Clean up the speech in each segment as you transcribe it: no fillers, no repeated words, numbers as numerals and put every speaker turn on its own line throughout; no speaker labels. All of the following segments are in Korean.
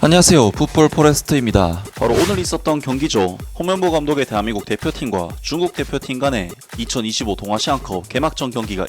안녕하세요, 풋볼 포레스트입니다. 바로 오늘 있었던 경기죠. 홍명보 감독의 대한민국 대표팀과 중국 대표팀 간의 2025 동아시안컵 개막전 경기가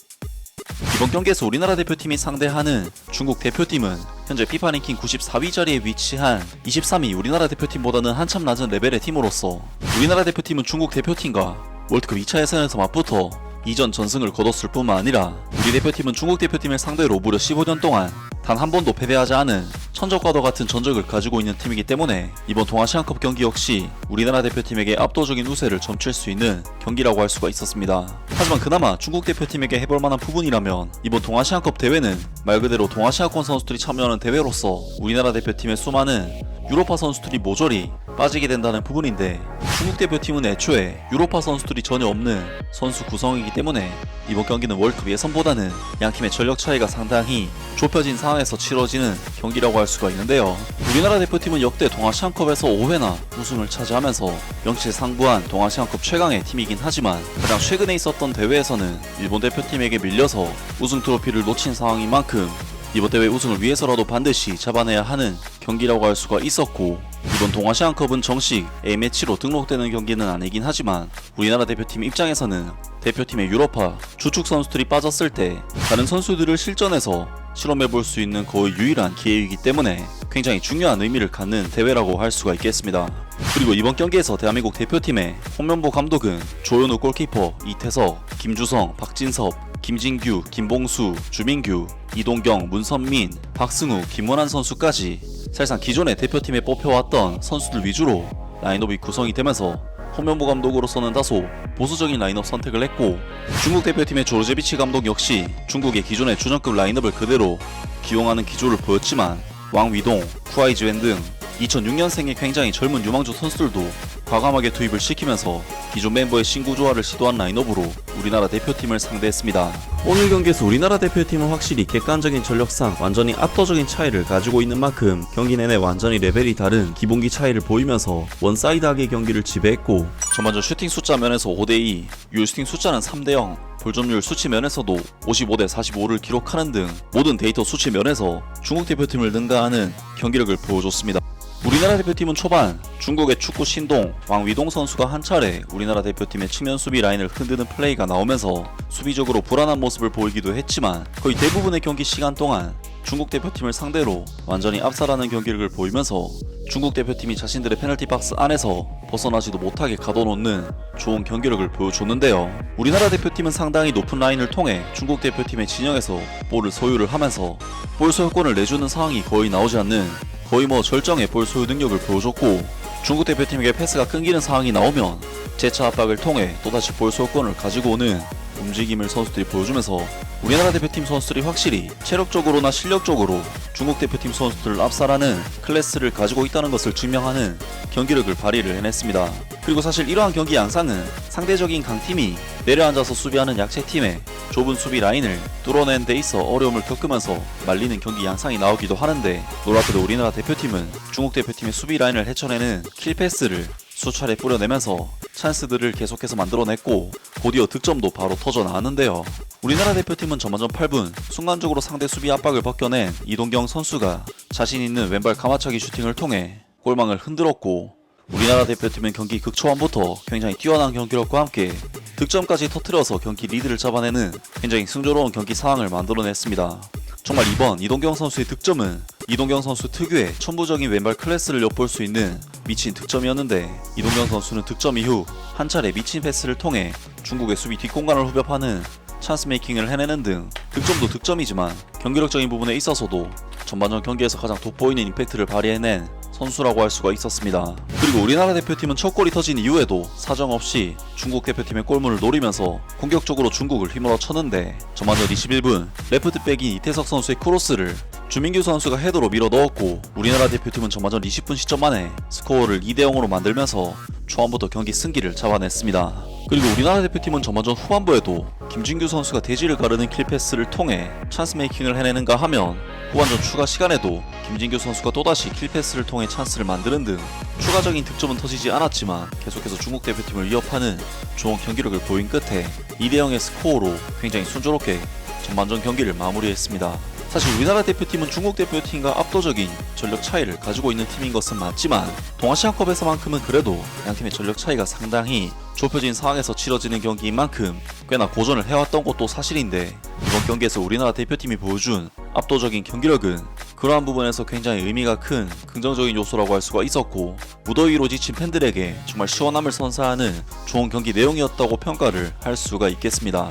이번 경기에서 우리나라 대표팀이 상대하는 중국 대표팀은 현재 FIFA 랭킹 94위 자리에 위치한 23위 우리나라 대표팀보다는 한참 낮은 레벨의 팀으로서 우리나라 대표팀은 중국 대표팀과 월드컵 2차 예선에서 맞붙어 2전 전승을 거뒀을 뿐만 아니라 우리 대표팀은 중국 대표팀을 상대로 무려 15년 동안 단 한 번도 패배하지 않은 천적과도 같은 전적을 가지고 있는 팀이기 때문에 이번 동아시안컵 경기 역시 우리나라 대표팀에게 압도적인 우세를 점칠 수 있는 경기라고 할 수가 있었습니다. 하지만 그나마 중국 대표팀에게 해볼 만한 부분이라면 이번 동아시안컵 대회는 말 그대로 동아시아권 선수들이 참여하는 대회로서 우리나라 대표팀의 수많은 유로파 선수들이 모조리 빠지게 된다는 부분인데, 중국 대표팀은 애초에 유로파 선수들이 전혀 없는 선수 구성이기 때문에 이번 경기는 월드컵 예선보다는 양팀의 전력 차이가 상당히 좁혀진 상황에서 치러지는 경기라고 할 수가 있는데요. 우리나라 대표팀은 역대 동아시안컵에서 5회나 우승을 차지하면서 명실상부한 동아시안컵 최강의 팀이긴 하지만 가장 최근에 있었던 대회에서는 일본 대표팀에게 밀려서 우승 트로피를 놓친 상황인 만큼 이번 대회 우승을 위해서라도 반드시 잡아내야 하는 경기라고 할 수가 있었고, 이번 동아시안컵은 정식 A매치로 등록되는 경기는 아니긴 하지만 우리나라 대표팀 입장에서는 대표팀의 유로파 주축 선수들이 빠졌을 때 다른 선수들을 실전에서 실험해볼 수 있는 거의 유일한 기회이기 때문에 굉장히 중요한 의미를 갖는 대회라고 할 수가 있겠습니다. 그리고 이번 경기에서 대한민국 대표팀의 홍명보 감독은 조현우 골키퍼, 이태석, 김주성, 박진섭, 김진규, 김봉수, 주민규, 이동경, 문선민, 박승우, 김원한 선수까지 사실상 기존의 대표팀에 뽑혀왔던 선수들 위주로 라인업이 구성이 되면서 홍명보 감독으로서는 다소 보수적인 라인업 선택을 했고, 중국 대표팀의 조르제비치 감독 역시 중국의 기존의 주전급 라인업을 그대로 기용하는 기조를 보였지만 왕위동, 쿠아이즈웬 등 2006년생의 굉장히 젊은 유망주 선수들도 과감하게 투입을 시키면서 기존 멤버의 신구조화를 시도한 라인업으로 우리나라 대표팀을 상대했습니다. 오늘 경기에서 우리나라 대표팀은 확실히 객관적인 전력상 완전히 압도적인 차이를 가지고 있는 만큼 경기 내내 완전히 레벨이 다른 기본기 차이를 보이면서 원사이드하게 경기를 지배했고, 전반전 슈팅 숫자 면에서 5대2, 유효슈팅 숫자는 3대0, 볼점률 수치 면에서도 55대 45를 기록하는 등 모든 데이터 수치 면에서 중국 대표팀을 능가하는 경기력을 보여줬습니다. 우리나라 대표팀은 초반 중국의 축구 신동, 왕위동 선수가 한 차례 우리나라 대표팀의 측면 수비 라인을 흔드는 플레이가 나오면서 수비적으로 불안한 모습을 보이기도 했지만 거의 대부분의 경기 시간 동안 중국 대표팀을 상대로 완전히 압살하는 경기력을 보이면서 중국 대표팀이 자신들의 페널티 박스 안에서 벗어나지도 못하게 가둬놓는 좋은 경기력을 보여줬는데요. 우리나라 대표팀은 상당히 높은 라인을 통해 중국 대표팀의 진영에서 볼을 소유를 하면서 볼 소유권을 내주는 상황이 거의 나오지 않는 거의 절정의 볼 소유 능력을 보여줬고, 중국 대표팀에게 패스가 끊기는 상황이 나오면 재차 압박을 통해 또다시 볼 소유권을 가지고 오는 움직임을 선수들이 보여주면서 우리나라 대표팀 선수들이 확실히 체력적으로나 실력적으로 중국 대표팀 선수들을 압살하는 클래스를 가지고 있다는 것을 증명하는 경기력을 발휘를 해냈습니다. 그리고 사실 이러한 경기 양상은 상대적인 강팀이 내려앉아서 수비하는 약체팀의 좁은 수비 라인을 뚫어내는 데 있어 어려움을 겪으면서 말리는 경기 양상이 나오기도 하는데, 놀랍게도 우리나라 대표팀은 중국 대표팀의 수비 라인을 헤쳐내는 킬패스를 수차례 뿌려내면서 찬스들을 계속해서 만들어냈고 곧이어 득점도 바로 터져 나왔는데요. 우리나라 대표팀은 전반전 8분 순간적으로 상대 수비 압박을 벗겨낸 이동경 선수가 자신 있는 왼발 가마차기 슈팅을 통해 골망을 흔들었고, 우리나라 대표팀은 경기 극초반부터 굉장히 뛰어난 경기력과 함께 득점까지 터뜨려서 경기 리드를 잡아내는 굉장히 승조로운 경기 상황을 만들어냈습니다. 정말 이번 이동경 선수의 득점은 이동경 선수 특유의 천부적인 왼발 클래스를 엿볼 수 있는 미친 득점이었는데, 이동경 선수는 득점 이후 한 차례 미친 패스를 통해 중국의 수비 뒷공간을 후벼파는 찬스 메이킹을 해내는 등 득점도 득점이지만 경기력적인 부분에 있어서도 전반전 경기에서 가장 돋보이는 임팩트를 발휘해낸 선수라고 할 수가 있었습니다. 그리고 우리나라 대표팀은 첫 골이 터진 이후에도 사정없이 중국 대표팀의 골문을 노리면서 공격적으로 중국을 휘몰아 쳤는데, 전반전 21분 레프트백인 이태석 선수의 크로스를 주민규 선수가 헤더로 밀어 넣었고, 우리나라 대표팀은 전반전 20분 시점 만에 스코어를 2대0으로 만들면서 초반부터 경기 승기를 잡아냈습니다. 그리고 우리나라 대표팀은 전반전 후반부에도 김진규 선수가 대지를 가르는 킬패스를 통해 찬스 메이킹을 해내는가 하면 후반전 추가 시간에도 김진규 선수가 또다시 킬패스를 통해 찬스를 만드는 등 추가적인 득점은 터지지 않았지만 계속해서 중국 대표팀을 위협하는 좋은 경기력을 보인 끝에 2대0의 스코어로 굉장히 순조롭게 전반전 경기를 마무리했습니다. 사실 우리나라 대표팀은 중국 대표팀과 압도적인 전력 차이를 가지고 있는 팀인 것은 맞지만 동아시안컵에서만큼은 그래도 양팀의 전력 차이가 상당히 좁혀진 상황에서 치러지는 경기인 만큼 꽤나 고전을 해왔던 것도 사실인데, 이번 경기에서 우리나라 대표팀이 보여준 압도적인 경기력은 그러한 부분에서 굉장히 의미가 큰 긍정적인 요소라고 할 수가 있었고, 무더위로 지친 팬들에게 정말 시원함을 선사하는 좋은 경기 내용이었다고 평가를 할 수가 있겠습니다.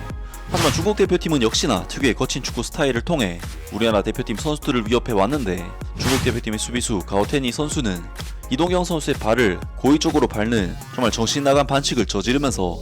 하지만 중국 대표팀은 역시나 특유의 거친 축구 스타일을 통해 우리나라 대표팀 선수들을 위협해 왔는데, 중국 대표팀의 수비수 가오테니 선수는 이동경 선수의 발을 고의 쪽으로 밟는 정말 정신나간 반칙을 저지르면서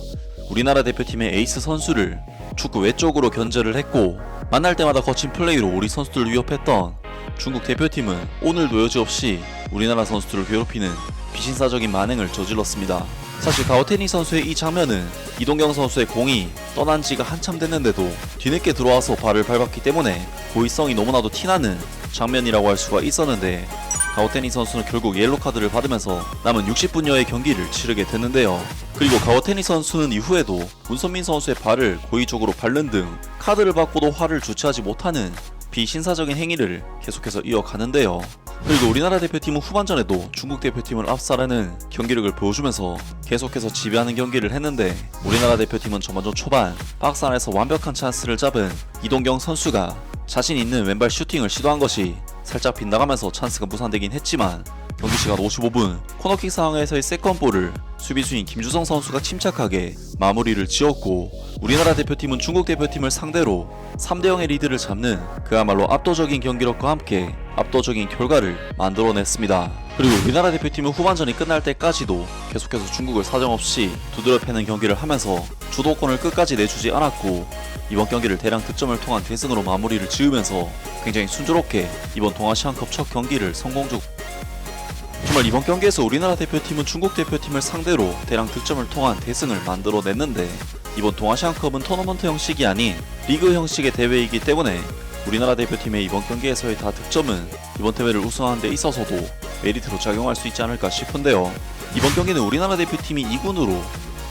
우리나라 대표팀의 에이스 선수를 축구 외쪽으로 견제를 했고, 만날 때마다 거친 플레이로 우리 선수들을 위협했던 중국 대표팀은 오늘도 여지없이 우리나라 선수들을 괴롭히는 비신사적인 만행을 저질렀습니다. 사실 가오테니 선수의 이 장면은 이동경 선수의 공이 떠난 지가 한참 됐는데도 뒤늦게 들어와서 발을 밟았기 때문에 고의성이 너무나도 티나는 장면이라고 할 수가 있었는데, 가오테니 선수는 결국 옐로 카드를 받으면서 남은 60분여의 경기를 치르게 됐는데요. 그리고 가오테니 선수는 이후에도 문선민 선수의 발을 고의적으로 밟는 등 카드를 받고도 화를 주체하지 못하는 비신사적인 행위를 계속해서 이어가는데요. 그리고 우리나라 대표팀은 후반전에도 중국 대표팀을 압살하는 경기력을 보여주면서 계속해서 지배하는 경기를 했는데, 우리나라 대표팀은 전반전 초반 박스 안에서 완벽한 찬스를 잡은 이동경 선수가 자신 있는 왼발 슈팅을 시도한 것이 살짝 빗나가면서 찬스가 무산되긴 했지만, 경기 시간 55분 코너킥 상황에서의 세컨볼을 수비수인 김주성 선수가 침착하게 마무리를 지었고, 우리나라 대표팀은 중국 대표팀을 상대로 3대0의 리드를 잡는 그야말로 압도적인 경기력과 함께 압도적인 결과를 만들어냈습니다. 그리고 우리나라 대표팀은 후반전이 끝날 때까지도 계속해서 중국을 사정없이 두드려 패는 경기를 하면서 주도권을 끝까지 내주지 않았고, 이번 경기를 대량 득점을 통한 대승으로 마무리를 지으면서 굉장히 순조롭게 이번 동아시안컵 첫 경기를 정말 이번 경기에서 우리나라 대표팀은 중국 대표팀을 상대로 대량 득점을 통한 대승을 만들어냈는데, 이번 동아시안컵은 토너먼트 형식이 아닌 리그 형식의 대회이기 때문에 우리나라 대표팀의 이번 경기에서의 다 득점은 이번 대회를 우승하는 데 있어서도 메리트로 작용할 수 있지 않을까 싶은데요. 이번 경기는 우리나라 대표팀이 2군으로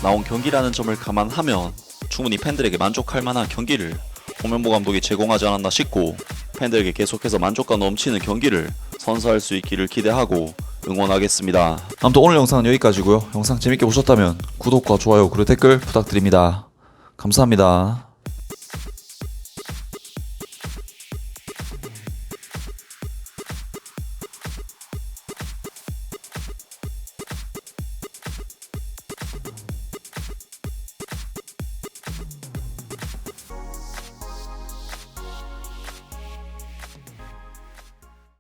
나온 경기라는 점을 감안하면 충분히 팬들에게 만족할 만한 경기를 홍명보 감독이 제공하지 않았나 싶고, 팬들에게 계속해서 만족감 넘치는 경기를 선사할 수 있기를 기대하고 응원하겠습니다. 아무튼 오늘 영상은 여기까지고요. 영상 재밌게 보셨다면 구독과 좋아요 그리고 댓글 부탁드립니다. 감사합니다.